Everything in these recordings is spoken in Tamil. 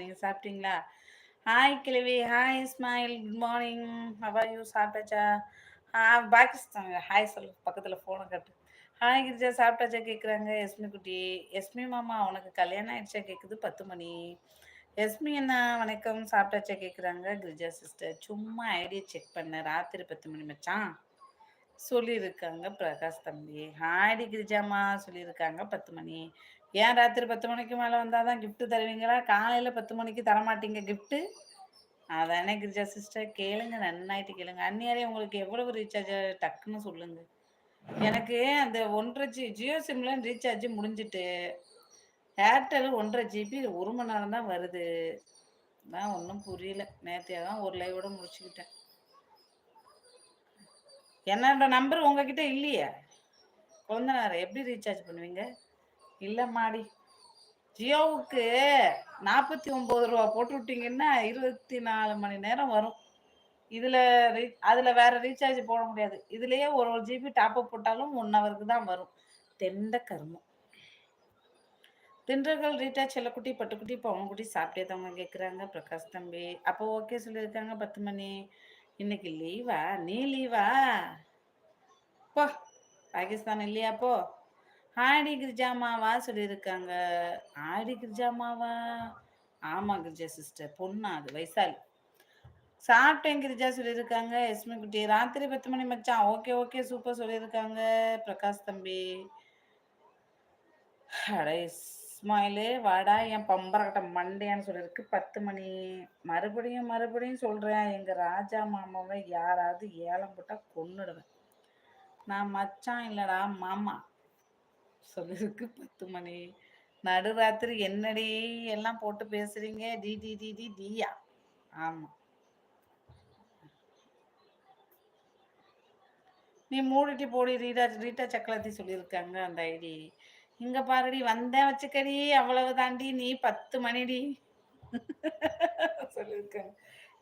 நீங்க சாப்பிட்டீங்களா? ஹாய் கிழவி, hi Ismail, good morning. How are you? சாப்பிட்டாச்சா? பாகிஸ்தான் ஹாய் சொல்லு, பக்கத்துல ஃபோன காட்டு. ஹாய் கிரிஜா, சாப்பிட்டாச்சா கேட்குறாங்க எஸ்மி குட்டி. எஸ்மி மாமா உனக்கு கல்யாணம் ஆயிடுச்சா கேட்குது 10 மணி. எஸ்மி அண்ணா வணக்கம், சாப்பிட்டாச்சா கேட்குறாங்க கிரிஜா சிஸ்டர். சும்மா ஐடியா செக் பண்ணேன், ராத்திரி 10 மணி மச்சான் சொல்லியிருக்காங்க பிரகாஷ் தம்பி. ஹாய்டி கிரிஜாமா சொல்லியிருக்காங்க 10 மணி. ஏன் ராத்திரி 10 மணிக்கு மேலே வந்தால் தான் கிஃப்ட்டு தருவீங்களா? காலையில் 10 மணிக்கு தரமாட்டீங்க கிஃப்ட்டு? அதானே கிரிஜா சிஸ்டர், கேளுங்க, நன்னாயிட்டு கேளுங்க. அந்நியாரே உங்களுக்கு எவ்வளவு ரீசார்ஜ் டக்குன்னு சொல்லுங்க. எனக்கு அந்த 1.5 ஜியோ சிம்ல ரீசார்ஜ் முடிஞ்சிட்டு, ஏர்டெல் 1.5 ஜிபி 1 மணி நேரம் தான் வருது. தான் ஒன்றும் புரியல. நேற்றைய தான் ஒரு லைவோட முடிச்சுக்கிட்டேன். என்னோட நம்பர் உங்ககிட்ட இல்லையே குழந்தனார, எப்படி ரீசார்ஜ் பண்ணுவீங்க? இல்லை மாடி, ஜியோவுக்கு 49 ரூபா போட்டு விட்டீங்கன்னா 24 மணி நேரம் வரும். இதில் அதில் வேற ரீசார்ஜ் போட முடியாது. இதுலேயே ஒரு ஜிபி டாப்அப் போட்டாலும் 1 ஹவருக்கு தான் வரும். தெண்ட கருமம். தின்றர்கள் ரீட்டா செல்லக்குட்டி பட்டுக்குட்டி பவன்குட்டி சாப்பிட்டே தாங்க கேட்குறாங்க பிரகாஷ் தம்பி. அப்போ ஓகே சொல்லியிருக்காங்க 10 மணி. இன்னைக்கு லீவா? நீ லீவா? போ, பாகிஸ்தான் இல்லையா அப்போ? ஆடி கிரிஜாமாவா சொல்லியிருக்காங்க. ஆடி கிரிஜாமாவா? ஆமா கிரிஜா சிஸ்டர், பொண்ணா அது, வைசாலி. சாப்பிட்டேன் கிரிஜா சொல்லியிருக்காங்க எஸ்மி குட்டி. ராத்திரி 10 மணி மச்சான். ஓகே ஓகே சூப்பர் சொல்லியிருக்காங்க பிரகாஷ் தம்பி. அட இஸ்மாயிலு வாடா என் பம்பரக்கட்ட மண்டையான்னு சொல்லியிருக்கு 10 மணி. மறுபடியும் மறுபடியும் சொல்கிறேன், எங்கள் ராஜா மாமாவை யாராவது ஏலம் போட்டால் கொன்னுடுவேன். நான் மச்சான் இல்லடா மாமா சொல்லிருக்கு 10 மணி. நடுராத்திரி என்னடி எல்லாம் போட்டு பேசுறீங்க? டி டி டி டி டியா? ஆமா, நீ மூடிட்டு போடி. ரீட்டா ரீட்டா சக்கலத்தி சொல்லியிருக்காங்க அந்த ஐடி. இங்க பாருடி, வந்தேன் வச்சுக்கடி, அவ்வளவு தாண்டி. நீ 10 மணிடி சொல்லியிருக்காங்க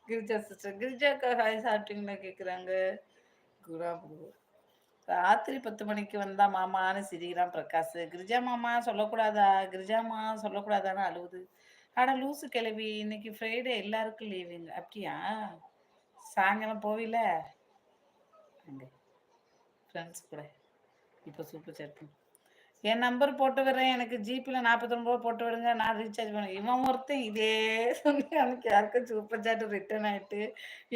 கிரிஜா சிஸ்டர். கிரிஜாக்கா ஹாய் சாப்பிட்டீங்களா கேட்குறாங்க. குரா ப்ரோ, ராத்திரி 10 மணிக்கு வந்தா மாமான்னு சிரிக்கிறான் பிரகாஷ். கிரிஜா மாமா சொல்லக்கூடாதா? கிரிஜாமா சொல்லக்கூடாதான்னு அழுவுது. அட லூசு கிளவி, இன்னைக்கு ஃப்ரைடே எல்லாருக்கும் லீவுங்க. அப்படியா? சாயங்காலம் போவில அங்கே ஃப்ரெண்ட்ஸ் கூட? இப்போ சூப்பர் சேட் பண்ணு. என் நம்பர் போட்டு விடுறேன், எனக்கு ஜிபியில் 49 ரூபா போட்டு விடுங்க, நான் ரீசார்ஜ் பண்ணேன். இவன் ஒருத்தன் இதே சொல்லி எனக்கு யாருக்கும் சூப்பர் சாட் ரிட்டர்ன் ஆகிட்டு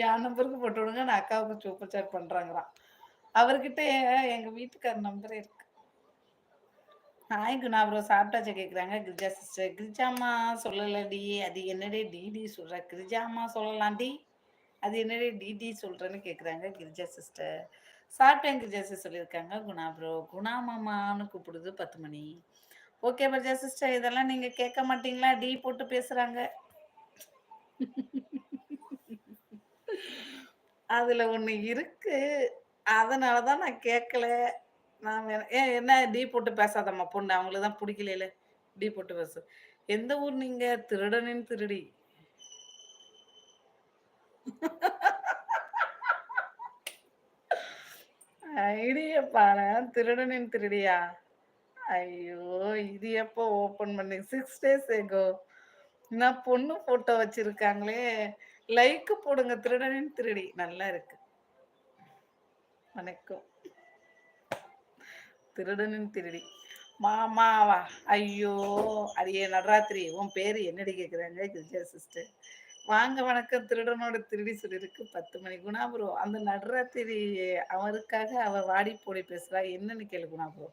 என் நம்பருக்கு போட்டு விடுங்க, நான் அக்காவுக்கு சூப்பர் சாட் பண்ணுறாங்கிறான். அவர்கிட்ட எங்கள் வீட்டுக்கார நம்பரே இருக்கு. ஹாய் குணா ப்ரோ, சாப்பிட்டாச்சா கேட்குறாங்க கிரிஜா சிஸ்டர். கிரிஜாமா சொல்லலடி, அது என்னடே டிடி சொல்கிற? கிரிஜாமா சொல்லலாம்டி, அது என்னடே டிடி சொல்கிறேன்னு கேட்குறாங்க கிரிஜா சிஸ்டர். சாப்பிட்டேன் கிரிஜா சிஸ்டர் சொல்லியிருக்காங்க குணா ப்ரோ. குணா மாமான்னு கூப்பிடுது 10 மணி. ஓகே பர்ஜா சிஸ்டர், இதெல்லாம் நீங்கள் கேட்க மாட்டீங்களா? டி போட்டு பேசுகிறாங்க. அதில் ஒன்று இருக்கு, அதனால தான் நான் கேட்கல. நான் ஏன் என்ன டீ போட்டு பேசாதம்மா பொண்ணு, அவங்களுக்கு தான் பிடிக்கல. டீ போட்டு பேசு. எந்த ஊர் நீங்க? திருடனின் திருடி. ஐடிய பாரு, திருடனின் திருடியா? ஐயோ, இது எப்போ ஓபன் பண்ணி 6 டேஸ் எகோ. நான் பொண்ணு போட்டோ வச்சிருக்காங்களே. லைக் போடுங்க, திருடனின் திருடி நல்லா இருக்கு. வணக்கம். திருடனின் திருடி மாமாவா? ஐயோ, அடியே நடராத்திரி, உன் பேரு என்னடி கேட்குறாங்க கிரிஜா சிஸ்டர். வாங்க வணக்கம். திருடனோட திருடி சொல்லியிருக்கு 10 மணி. குணா ப்ரோ, அந்த நடராத்திரி அவருக்காக அவ வாடி போடி பேசுறா, என்னன்னு கேளு குணா ப்ரோ.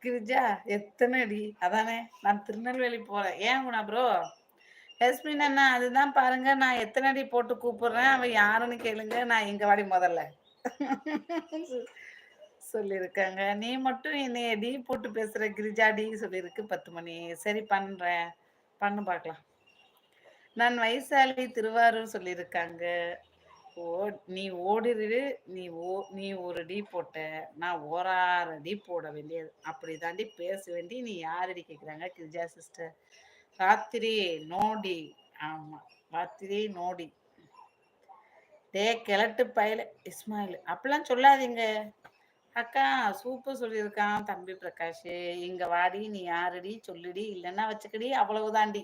கிரிஜா எத்தனை அடி? அதானே, நான் திருநெல்வேலி போறேன். ஏன் குணா ப்ரோ? எஸ்மின் அண்ணா, அதுதான் பாருங்க, நான் எத்தனை அடி போட்டு கூப்பிடுறேன், அவன் யாருன்னு கேளுங்க. நான் எங்க வாடி முதல்ல சொல்லியிருக்காங்க. நீ மட்டும் என்னைய டி போட்டு பேசுற கிரிஜா டி சொல்லியிருக்கு 10 மணி. சரி பண்றேன், பண்ணு பார்க்கலாம். நான் வைசாலி திருவாரூர் சொல்லியிருக்காங்க. ஓ, நீ ஓடிரு. நீ ஒரு டி போட்ட, நான் ஓராறு டி போட வேண்டியது. அப்படி தாண்டி பேச வேண்டி. நீ யாரடி கேட்குறாங்க கிரிஜா சிஸ்டர். ராத்திரி நோடி. ஆமா, ராத்திரி நோடி. டே கிழட்டு பயல இஸ்மாயில், அப்படிலாம் சொல்லாதீங்க. அக்கா சூப்பர் சொல்லியிருக்கான் தம்பி பிரகாஷ். இங்க வாடி, நீ யாருடி சொல்லுடி, இல்லைன்னா வச்சுக்கடி, அவ்வளவுதாண்டி.